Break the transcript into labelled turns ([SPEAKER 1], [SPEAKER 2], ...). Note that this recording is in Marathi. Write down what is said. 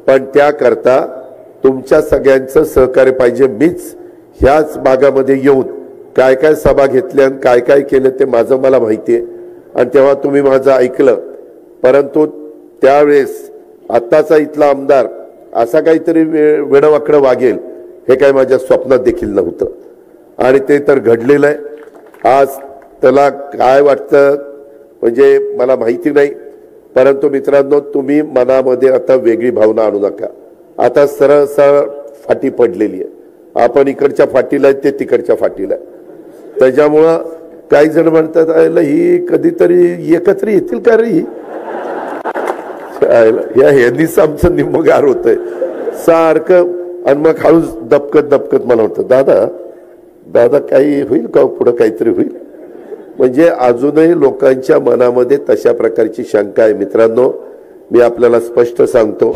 [SPEAKER 1] पण त्याकरता तुमच्या सगळ्यांचं सहकार्य पाहिजे। मीच ह्याच भागामध्ये येऊन काय काय सभा घेतल्या आणि काय काय केलं ते माझं मला माहिती आहे आणि तेव्हा तुम्ही माझं ऐकलं। परंतु त्यावेळेस आत्ताचा इथला आमदार असा काहीतरी वेडवाकडं वागेल हे काय माझ्या स्वप्नात देखील नव्हतं आणि ते तर घडलेलं आहे। आज त्याला काय वाटतं म्हणजे मला माहिती नाही, परंतु मित्रांनो तुम्ही मनामध्ये आता वेगळी भावना आणू नका। आता सरळ सरळ फाटी पडलेली आहे, आपण इकडच्या फाटीला आहे ते तिकडच्या फाटीला आहे। त्याच्यामुळं काही जण म्हणतात ही कधीतरी एकत्र येतील का रे, ह्यांनीच आमचं निम्मगार होतंय सारखं। आणि मग हळूच दबकत दबकत मला वाटतं दादा दादा काही होईल का पुढं काहीतरी होईल, म्हणजे अजूनही लोकांच्या मनामध्ये तशा प्रकारची शंका आहे। मित्रांनो मी आपल्याला स्पष्ट सांगतो